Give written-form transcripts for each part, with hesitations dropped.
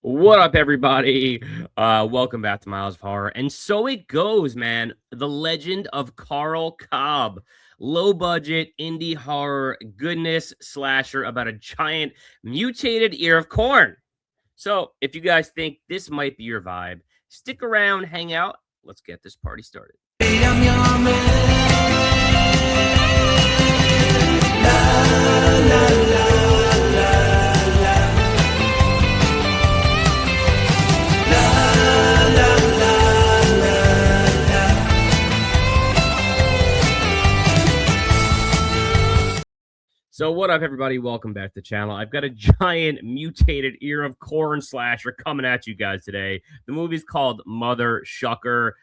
What up, everybody? Welcome back to Miles of Horror. And so it goes, man. The Legend of Carl Cobb. Low budget indie horror goodness slasher about a giant mutated ear of corn. So if you guys think this might be your vibe, stick around, hang out. Let's get this party started. So what up, everybody? Welcome back to the channel. I've got a giant mutated ear of corn slasher coming at you guys today. The movie's called Mothershucker.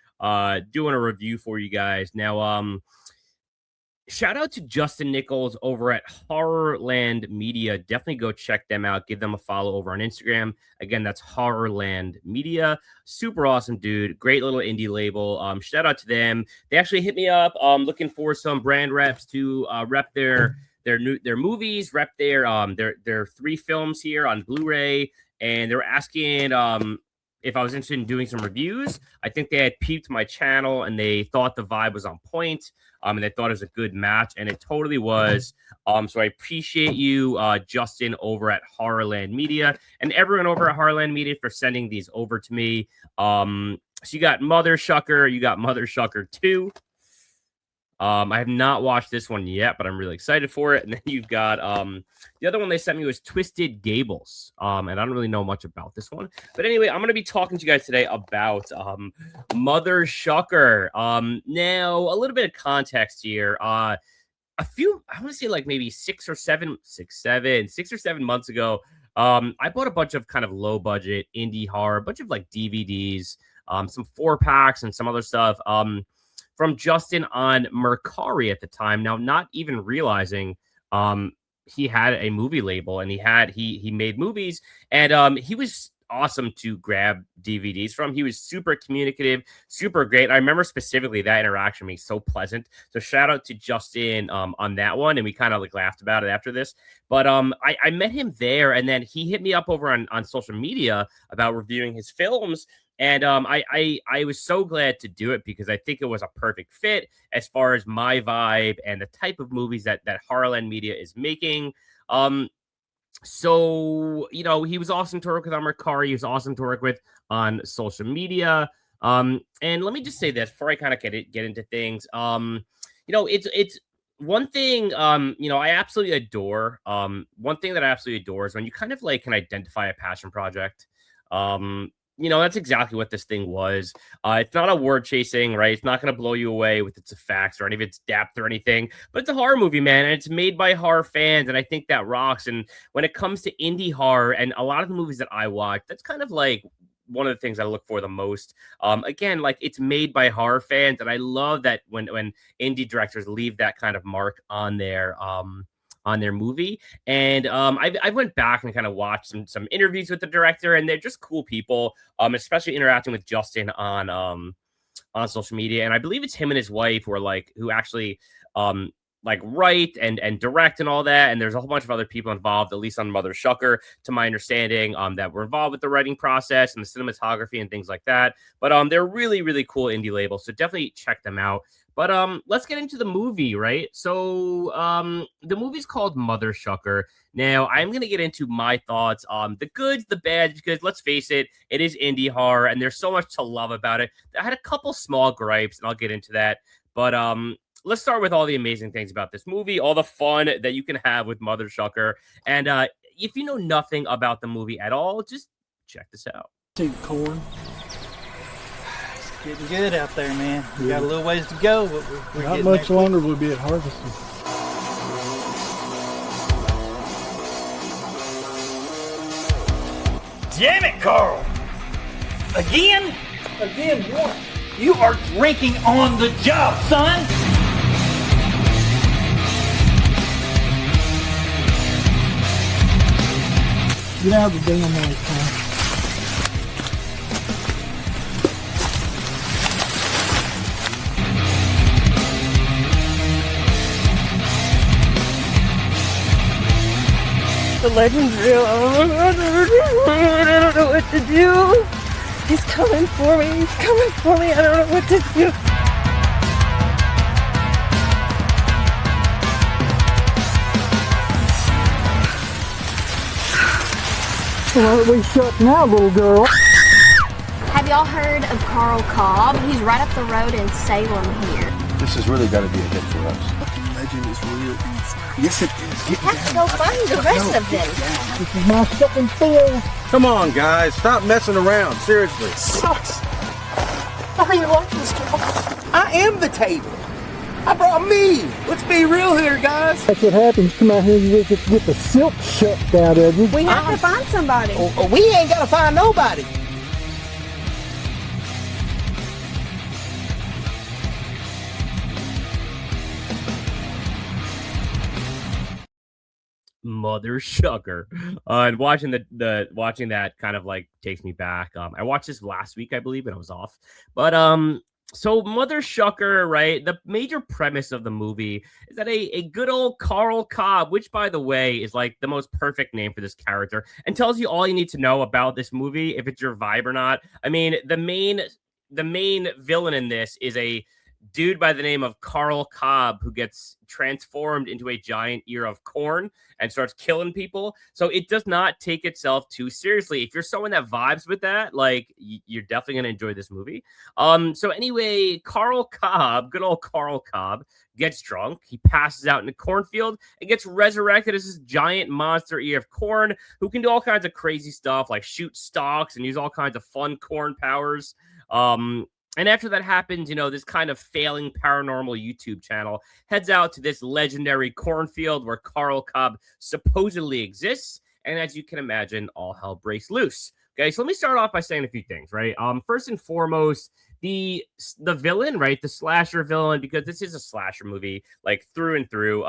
Doing a review for you guys. Now, shout out to Justin Nichols over at Horrorland Media. Definitely go check them out. Give them a follow over on Instagram. Again, that's Horrorland Media. Super awesome dude. Great little indie label. Shout out to them. They actually hit me up. Looking for some brand reps to rep their movies, rep their 3 films here on Blu Ray, and they were asking if I was interested in doing some reviews. I think they had peeped my channel and they thought the vibe was on point, and they thought it was a good match, and it totally was. So I appreciate you, Justin, over at Horrorland Media, and everyone over at Horrorland Media for sending these over to me. So you got Mothershucker, you got Mothershucker 2. I have not watched this one yet, but I'm really excited for it. And then you've got the other one they sent me was Twisted Gables. And I don't really know much about this one. But anyway, I'm going to be talking to you guys today about Mothershucker. Now, a little bit of context here. I want to say like maybe 6 or 7 months ago, I bought a bunch of kind of low budget indie horror, a bunch of like DVDs, some 4-packs and some other stuff. From Justin on Mercari at the time. Now, not even realizing he had a movie label and he made movies, and he was awesome to grab DVDs from. He was super communicative, super great. I remember specifically that interaction being so pleasant. So shout out to Justin on that one, and we kind of like laughed about it after this. But I met him there, and then he hit me up over on social media about reviewing his films. And I was so glad to do it because I think it was a perfect fit as far as my vibe and the type of movies that Horrorland Media is making. So, you know, he was awesome to work with on Mercari. He was awesome to work with on social media. And let me just say this before I kind of get into things. You know, it's one thing, you know, I absolutely adore. One thing that I absolutely adore is when you kind of like can identify a passion project. You know, that's exactly what this thing was. It's not a word chasing, right? It's not going to blow you away with its effects or any of its depth or anything, but it's a horror movie, man. And it's made by horror fans. And I think that rocks. And when it comes to indie horror and a lot of the movies that I watch, that's kind of like one of the things I look for the most. Again, like it's made by horror fans. And I love that when indie directors leave that kind of mark on their movie. And I went back and kind of watched some interviews with the director, and they're just cool people, especially interacting with Justin on social media. And I believe it's him and his wife who actually like write and direct and all that. And there's a whole bunch of other people involved, at least on Mothershucker, to my understanding, that were involved with the writing process and the cinematography and things like that. But they're really, really cool indie labels. So definitely check them out. But let's get into the movie, right? So the movie's called Mothershucker. Now, I'm going to get into my thoughts on the goods, the bads, because let's face it, it is indie horror, and there's so much to love about it. I had a couple small gripes, and I'll get into that. But let's start with all the amazing things about this movie, all the fun that you can have with Mothershucker. And if you know nothing about the movie at all, just check this out. Corn. Getting good out there, man. We got a little ways to go, but we're not much longer. We'll be at harvesting. Damn it, Carl! Again? Again, what? You are drinking on the job, son! Get out of the damn way, Tom. The legend's real. what to do. He's coming for me. He's coming for me. I don't know what to do. Why aren't we shut now, little girl? Have y'all heard of Carl Cobb? He's right up the road in Salem here. This has really got to be a hit for us. Legend is real. Yes, it is. Have to go find the rest of them. This is my second field. Come on, guys. Stop messing around. Seriously. Sucks. Why you like this girl? I am the table. I brought me. Let's be real here, guys. That's what happens. Come out here and you get the silk sucked out of you. We have to find somebody. We ain't got to find nobody. Mothershucker. And watching watching that kind of like takes me back. I watched this last week, I believe, and I was off. But so Mothershucker, right? The major premise of the movie is that a good old Carl Cobb, which by the way is like the most perfect name for this character, and tells you all you need to know about this movie, if it's your vibe or not. I mean, the main villain in this is a dude by the name of Carl Cobb who gets transformed into a giant ear of corn and starts killing people. So it does not take itself too seriously. If you're someone that vibes with that, like you're definitely going to enjoy this movie. So anyway, Carl Cobb, good old Carl Cobb, gets drunk. He passes out in a cornfield and gets resurrected as this giant monster ear of corn who can do all kinds of crazy stuff like shoot stalks and use all kinds of fun corn powers. And after that happens, you know, this kind of failing paranormal YouTube channel heads out to this legendary cornfield where Carl Cobb supposedly exists. And as you can imagine, all hell breaks loose. Okay, so let me start off by saying a few things, right? First and foremost, the villain, right? The slasher villain, because this is a slasher movie, like through and through.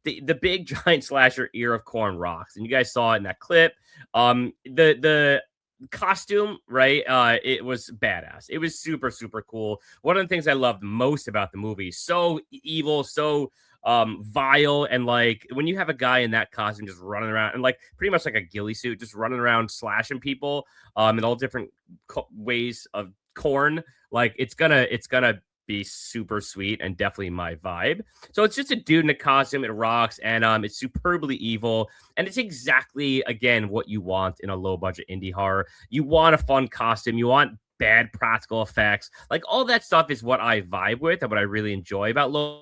The big giant slasher ear of corn rocks. And you guys saw it in that clip. The costume, right? It was badass. It was super, super cool. One of the things I loved most about the movie, so evil, so vile, and like when you have a guy in that costume just running around and like pretty much like a ghillie suit, just running around slashing people in all different ways of corn, like it's gonna be super sweet and definitely my vibe. So it's just a dude in a costume. It rocks, and it's superbly evil, and it's exactly, again, what you want in a low budget indie horror. You want a fun costume, you want bad practical effects, like all that stuff is what I vibe with and what I really enjoy about low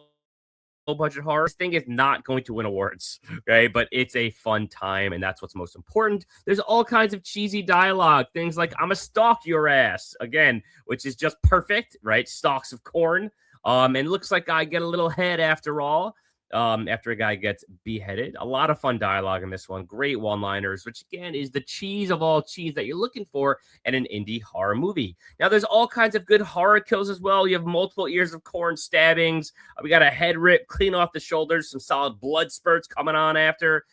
budget horror. This thing is not going to win awards, okay? But it's a fun time, and that's what's most important. There's all kinds of cheesy dialogue, things like "I'ma stalk your ass," again, which is just perfect, right? Stalks of corn. And looks like I get a little head after all. After a guy gets beheaded. A lot of fun dialogue in this one. Great one-liners, which again is the cheese of all cheese that you're looking for in an indie horror movie. Now, there's all kinds of good horror kills as well. You have multiple ears of corn stabbings. We got a head rip clean off the shoulders, some solid blood spurts coming on after.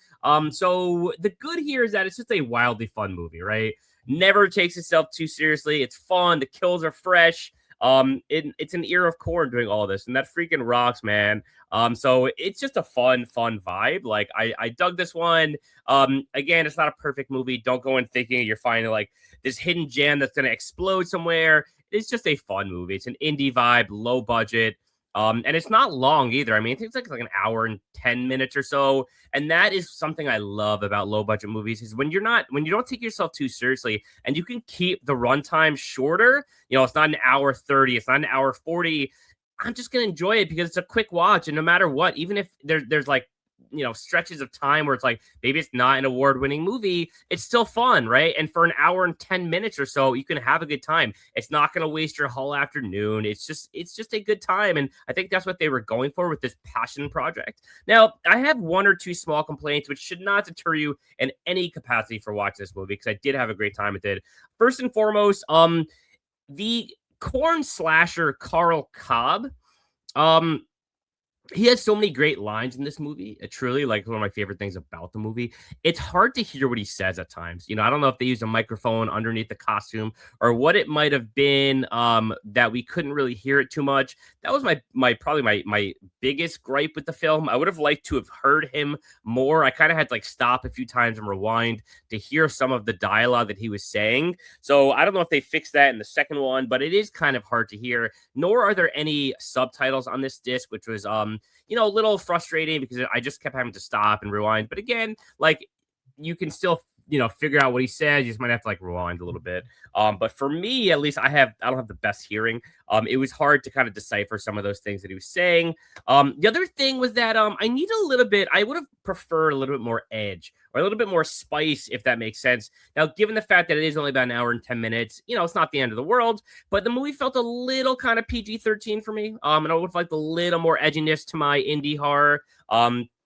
So the good here is that it's just a wildly fun movie, right? Never takes itself too seriously. It's fun. The kills are fresh. It's an ear of corn doing all this, and that freaking rocks, man. So it's just a fun vibe. Like I dug this one. Again, it's not a perfect movie. Don't go in thinking you're finding like this hidden gem that's gonna explode somewhere. It's just a fun movie. It's an indie vibe, low budget. And it's not long either. I mean, I think it's like an hour and 10 minutes or so. And that is something I love about low budget movies is when you don't take yourself too seriously and you can keep the runtime shorter. You know, it's not an hour 30, it's not an hour 40. I'm just going to enjoy it because it's a quick watch. And no matter what, even if there's like, you know, stretches of time where it's like maybe it's not an award-winning movie, it's still fun, right? And for an hour and 10 minutes or so, you can have a good time. It's not going to waste your whole afternoon. It's just a good time, and I think that's what they were going for with this passion project. Now, I have one or two small complaints which should not deter you in any capacity for watching this movie because I did have a great time with it. First and foremost, the corn slasher Carl Cobb, he has so many great lines in this movie. Truly, like one of my favorite things about the movie. It's hard to hear what he says at times. You know, I don't know if they used a microphone underneath the costume or what it might have been, that we couldn't really hear it too much. That was my biggest gripe with the film. I would have liked to have heard him more. I kind of had to like stop a few times and rewind to hear some of the dialogue that he was saying. So I don't know if they fixed that in the second one, but it is kind of hard to hear. Nor are there any subtitles on this disc, which was a little frustrating because I just kept having to stop and rewind. But again, like you can still, figure out what he said. You just might have to like rewind a little bit. But for me, at least I don't have the best hearing. It was hard to kind of decipher some of those things that he was saying. The other thing was that I would have preferred a little bit more edge or a little bit more spice, if that makes sense. Now, given the fact that it is only about an hour and 10 minutes, it's not the end of the world, but the movie felt a little kind of PG-13 for me. And I would have liked a little more edginess to my indie horror.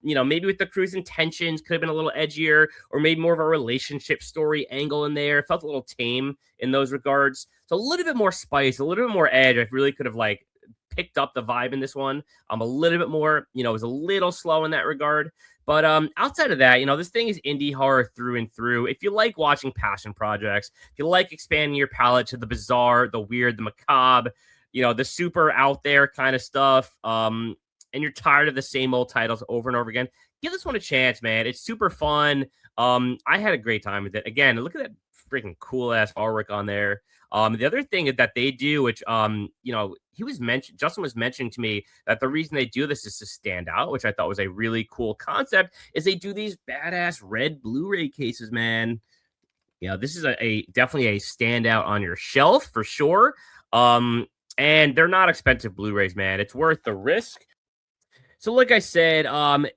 Maybe with the crew's intentions could have been a little edgier, or maybe more of a relationship story angle in there. It felt a little tame in those regards. So a little bit more spice, a little bit more edge. I really could have like picked up the vibe in this one. A little bit more, it was a little slow in that regard. But outside of that, this thing is indie horror through and through. If you like watching passion projects, if you like expanding your palette to the bizarre, the weird, the macabre, the super out there kind of stuff, and you're tired of the same old titles over and over again, give this one a chance, man. It's super fun. I had a great time with it. Again, look at that freaking cool ass artwork on there. The other thing that they do, which Justin was mentioning to me that the reason they do this is to stand out, which I thought was a really cool concept, is they do these badass red Blu Ray cases, man. This is definitely a standout on your shelf for sure. And they're not expensive Blu-rays, man. It's worth the risk. So like I said,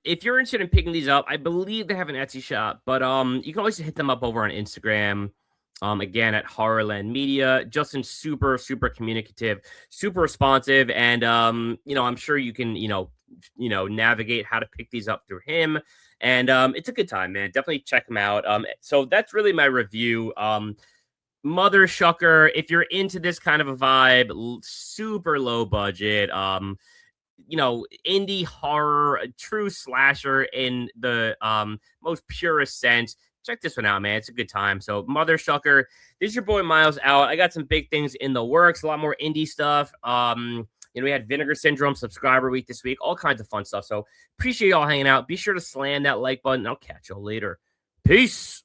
if you're interested in picking these up, I believe they have an Etsy shop, but you can always hit them up over on Instagram. Again, at Horrorland Media. Justin's super, super communicative, super responsive, and I'm sure you can, navigate how to pick these up through him. And it's a good time, man. Definitely check them out. So that's really my review. Mothershucker, if you're into this kind of a vibe, super low budget, indie horror, a true slasher in the most purest sense, check this one out, man. It's a good time. So Mothershucker, this is your boy Myles out. I got some big things in the works, a lot more indie stuff. We had Vinegar Syndrome subscriber week this week, all kinds of fun stuff. So appreciate y'all hanging out. Be sure to slam that like button. I'll catch y'all later. Peace.